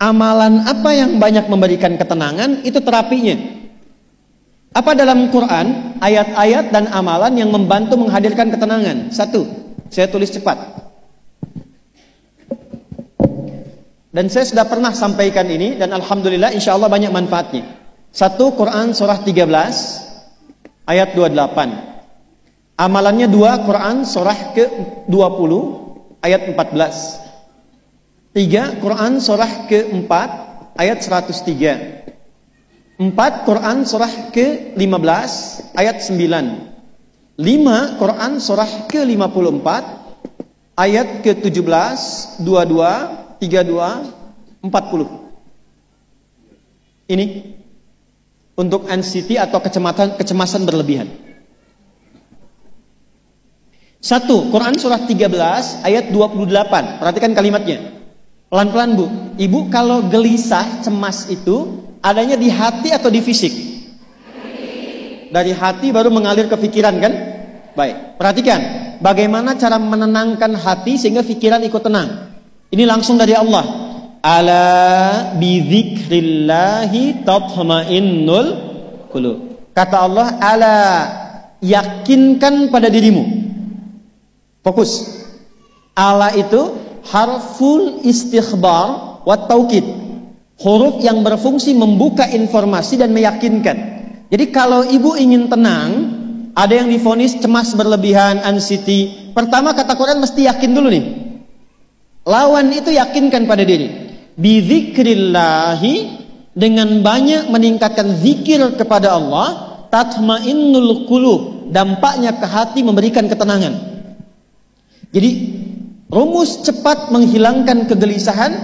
Amalan apa yang banyak memberikan ketenangan, itu terapinya. Apa dalam Quran, ayat-ayat dan amalan yang membantu menghadirkan ketenangan? Satu, saya tulis cepat. Dan saya sudah pernah sampaikan ini, dan alhamdulillah insya Allah banyak manfaatnya. Satu, Quran surah 13 ayat 28. Amalannya dua, Quran surah ke-20 ayat 14. Tiga, Quran surah ke-4 ayat 103. 4, Quran surah ke-15 ayat 9. 5, Quran surah ke-54 ayat ke-17, 22, 32, 40. Ini untuk anxiety atau kecemasan berlebihan. 1, Quran surah 13 ayat 28. Perhatikan kalimatnya. Pelan-pelan Bu. Ibu kalau gelisah, cemas itu adanya di hati atau di fisik? Dari hati baru mengalir ke pikiran kan? Baik, perhatikan bagaimana cara menenangkan hati sehingga pikiran ikut tenang. Ini langsung dari Allah. Ala bidzikrillahi tatma'innul qulub. Kata Allah, ala, yakinkan pada dirimu. Fokus. Ala itu harful istikhbar wa taukid. Huruf yang berfungsi membuka informasi dan meyakinkan. Jadi kalau ibu ingin tenang, ada yang divonis cemas berlebihan, anxiety. Pertama kata Quran mesti yakin dulu nih. Lawan itu yakinkan pada diri. Bidzikrillahi, dengan banyak meningkatkan zikir kepada Allah, tatmainnul qulub, dampaknya ke hati memberikan ketenangan. Jadi rumus cepat menghilangkan kegelisahan,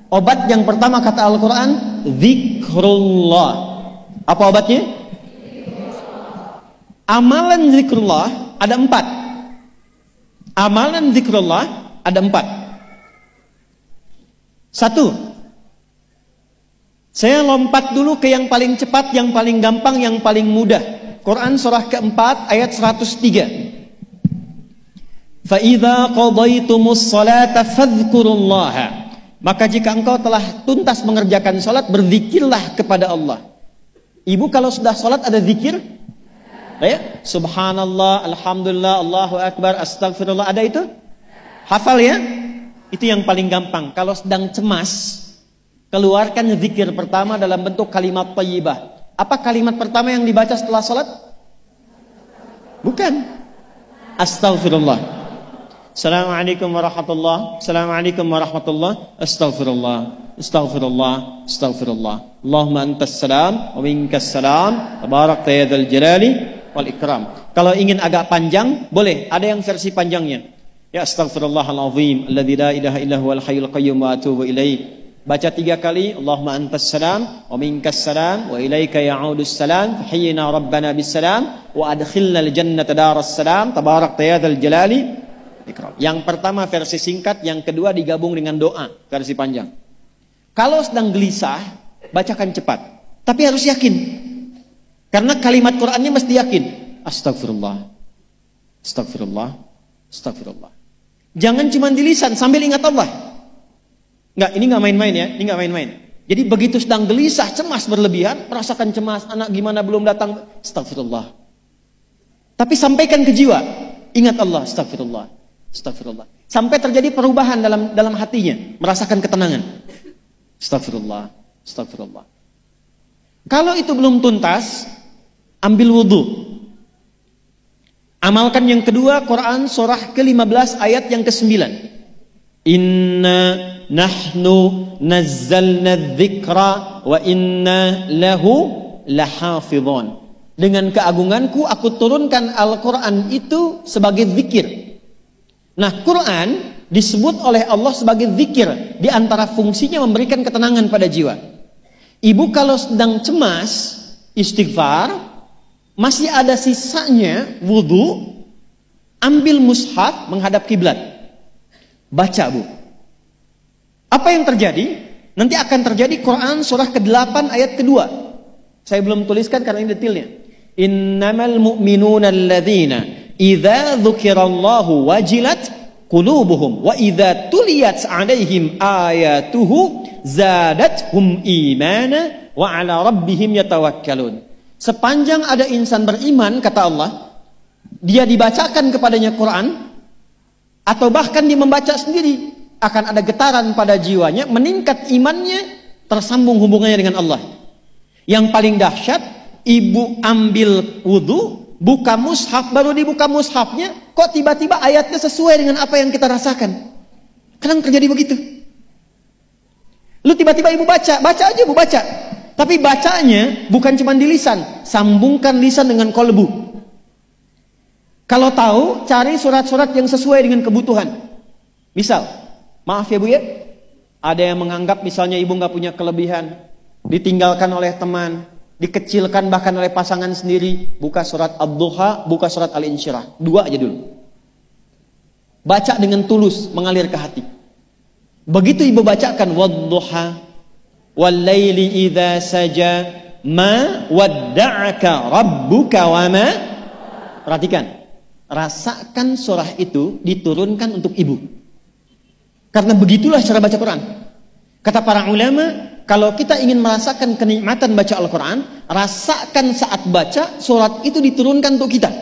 obat yang pertama kata Al-Quran, zikrullah. Apa obatnya? Amalan zikrullah ada 4. Amalan zikrullah ada 4. 1, saya lompat dulu ke yang paling cepat, yang paling gampang, yang paling mudah. Quran surah ke-4 ayat 103. فَإِذَا قَضَيْتُمُ الصَّلَاةَ فَاذْكُرُوا اللَّهَ. Maka jika engkau telah tuntas mengerjakan salat, berzikirlah kepada Allah. Ibu kalau sudah salat ada zikir? Ya? Subhanallah, alhamdulillah, Allahu akbar, astagfirullah, ada itu? Hafal ya? Itu yang paling gampang. Kalau sedang cemas, keluarkan zikir pertama dalam bentuk kalimat thayyibah. Apa kalimat pertama yang dibaca setelah salat? Bukan. Astagfirullah. Assalamualaikum warahmatullah. Assalamualaikum warahmatullah. Astaghfirullah. Astaghfirullah. Astaghfirullah. Allahumma antas salam wa minkas salam. Tabarakta ya dzal jalali wal ikram. Kalau ingin agak panjang, boleh. Ada yang versi panjangnya. Ya astaghfirullahalazim alladzi la ilaha illa huwal hayyul qayyum wa atubu ilaih. Baca 3 kali. Allahumma antas salam wa minkas salam wa ilaika ya'udus salam. Fahayyina rabbana bis salam wa adkhilna al jannata daras salam. Tabarakta ya dzal jalali. Yang pertama versi singkat, yang kedua digabung dengan doa versi panjang. Kalau sedang gelisah, bacakan cepat, tapi harus yakin, karena kalimat Qurannya mesti yakin. Astagfirullah, astagfirullah, astagfirullah. Jangan cuma di lisan sambil ingat Allah. Enggak, ini nggak main-main ya, ini nggak main-main. Jadi begitu sedang gelisah, cemas berlebihan, merasakan cemas, anak gimana belum datang, astagfirullah. Tapi sampaikan ke jiwa, ingat Allah, astagfirullah. Astagfirullah. Sampai terjadi perubahan dalam hatinya, merasakan ketenangan. Astagfirullah, astagfirullah. Kalau itu belum tuntas, ambil wudhu. Amalkan yang kedua, Quran surah ke-15 ayat yang ke-9. Inna nahnu nazzalna dzikra wa inna lahu lahafidhun. Dengan keagunganku aku turunkan Al-Quran itu sebagai zikir. Nah, Quran disebut oleh Allah sebagai zikir. Di antara fungsinya memberikan ketenangan pada jiwa. Ibu kalau sedang cemas, istighfar, masih ada sisanya wudhu, ambil mushaf menghadap kiblat. Baca Bu. Apa yang terjadi? Nanti akan terjadi Quran surah ke-8 ayat ke-2. Saya belum tuliskan karena ini detailnya. Innamal mu'minuna alladzina idza dzukirallahu wajilat qulubuhum wa idza tuliyat 'alaihim ayatuhu zadathum imana wa ala rabbihim yatawakkalun. Sepanjang ada insan beriman, kata Allah, dia dibacakan kepadanya Quran, atau bahkan dia membaca sendiri, akan ada getaran pada jiwanya, meningkat imannya, tersambung hubungannya dengan Allah. Yang paling dahsyat, ibu ambil wudhu, buka mushaf, baru dibuka mushafnya, kok tiba-tiba ayatnya sesuai dengan apa yang kita rasakan. Kadang terjadi begitu. Lu tiba-tiba ibu baca aja ibu baca. Tapi bacanya bukan cuma di lisan, sambungkan lisan dengan kolbu. Kalau tahu, cari surat-surat yang sesuai dengan kebutuhan. Misal, maaf ya Bu ya, ada yang menganggap misalnya ibu nggak punya kelebihan, ditinggalkan oleh teman, dikecilkan bahkan oleh pasangan sendiri. Buka surat Ad-Duha, buka surat Al-Insyirah. 2 aja dulu. Baca dengan tulus, mengalir ke hati. Begitu ibu bacakan Wad-Duha wal-laili idza saja ma wadda'aka rabbuka wa ma. Perhatikan, rasakan surah itu diturunkan untuk ibu. Karena begitulah cara baca Quran. Kata para ulama, kalau kita ingin merasakan kenikmatan baca Al-Quran, rasakan saat baca surat itu diturunkan untuk kita.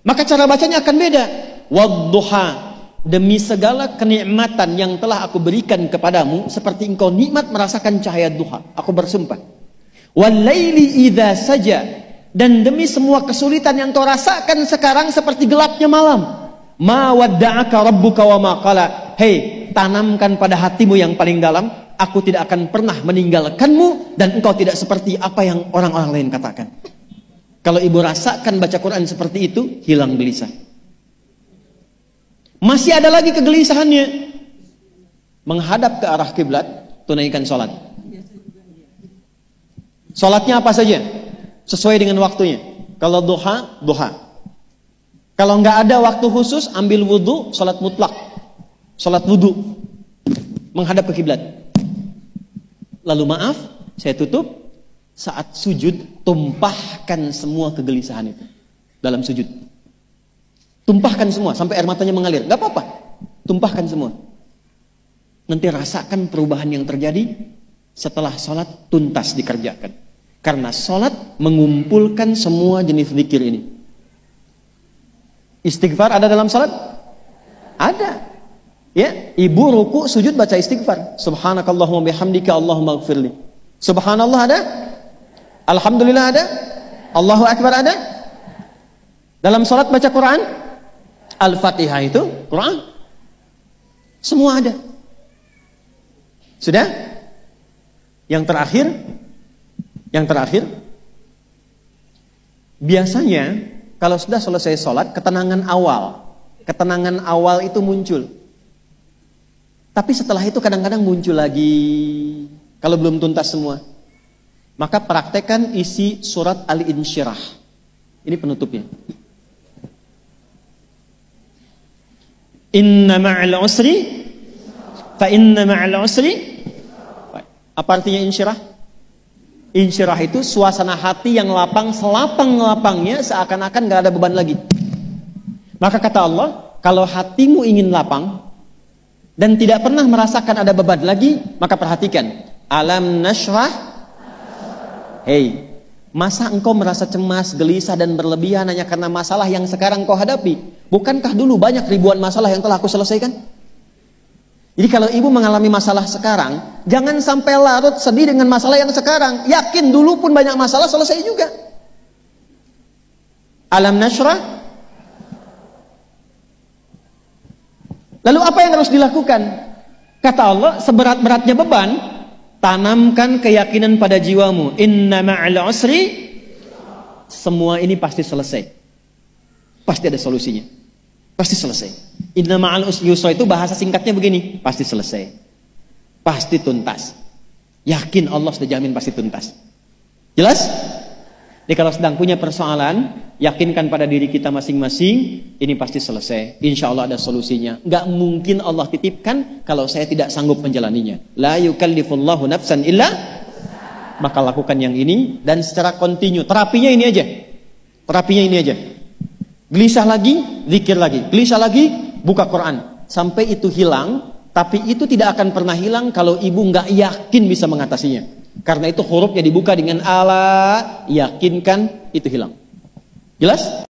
Maka cara bacanya akan beda. Wad-Duha, demi segala kenikmatan yang telah aku berikan kepadamu, seperti engkau nikmat merasakan cahaya duha, aku bersumpah. Wal-laili idza saja, dan demi semua kesulitan yang kau rasakan sekarang seperti gelapnya malam. Ma wadda'aka rabbuka wa ma qala. Hei, tanamkan pada hatimu yang paling dalam, aku tidak akan pernah meninggalkanmu dan engkau tidak seperti apa yang orang-orang lain katakan. Kalau ibu rasakan baca Quran seperti itu, hilang gelisah. Masih ada lagi kegelisahannya, menghadap ke arah kiblat, tunaikan sholat. Sholatnya apa saja, sesuai dengan waktunya. Kalau duha, duha. Kalau nggak ada waktu khusus, ambil wudhu, sholat mutlak, sholat wudhu, menghadap ke kiblat. Lalu maaf, saya tutup. Saat sujud, tumpahkan semua kegelisahan itu dalam sujud. Tumpahkan semua sampai air matanya mengalir. Gak apa-apa, tumpahkan semua. Nanti rasakan perubahan yang terjadi setelah sholat tuntas dikerjakan. Karena sholat mengumpulkan semua jenis zikir ini. Istighfar ada dalam sholat? Ada. Ya, ibu ruku sujud baca istighfar. Subhanakallahumma bihamdika Allahumma ighfirli. Subhanallah ada? Alhamdulillah ada? Allahu Akbar ada? Dalam sholat baca Quran? Al-Fatihah itu Quran. Semua ada. Sudah? Yang terakhir, biasanya kalau sudah selesai sholat, ketenangan awal itu muncul. Tapi setelah itu kadang-kadang muncul lagi, kalau belum tuntas semua. Maka praktekkan isi surat Al-Insyirah. Ini penutupnya. Inna ma'al usri fa inna ma'al usri. Apa artinya insyirah? Insyirah itu suasana hati yang lapang, selapang-lapangnya, seakan-akan gak ada beban lagi. Maka kata Allah, kalau hatimu ingin lapang dan tidak pernah merasakan ada beban lagi, maka perhatikan. Alam nashrah. Hei, masa engkau merasa cemas, gelisah dan berlebihan hanya karena masalah yang sekarang kau hadapi? Bukankah dulu banyak ribuan masalah yang telah aku selesaikan? Jadi kalau ibu mengalami masalah sekarang, jangan sampai larut sedih dengan masalah yang sekarang. Yakin dulu pun banyak masalah selesai juga. Alam nashrah. Lalu apa yang harus dilakukan? Kata Allah, seberat-beratnya beban, tanamkan keyakinan pada jiwamu. Inna ma'al usri. Semua ini pasti selesai. Pasti ada solusinya. Pasti selesai. Inna ma'al usri yusra itu bahasa singkatnya begini. Pasti selesai. Pasti tuntas. Yakin Allah sudah jamin pasti tuntas. Jelas? Jadi kalau sedang punya persoalan, yakinkan pada diri kita masing-masing, ini pasti selesai. Insya Allah ada solusinya. Gak mungkin Allah titipkan kalau saya tidak sanggup menjalaninya. La yukallifullahu nafsan illa. Maka lakukan yang ini dan secara kontinu. Terapinya ini aja. Terapinya ini aja. Gelisah lagi, zikir lagi. Gelisah lagi, buka Quran. Sampai itu hilang, Tapi itu tidak akan pernah hilang kalau ibu nggak yakin bisa mengatasinya. Karena itu hurufnya dibuka dengan ala, yakinkan, itu hilang. Jelas?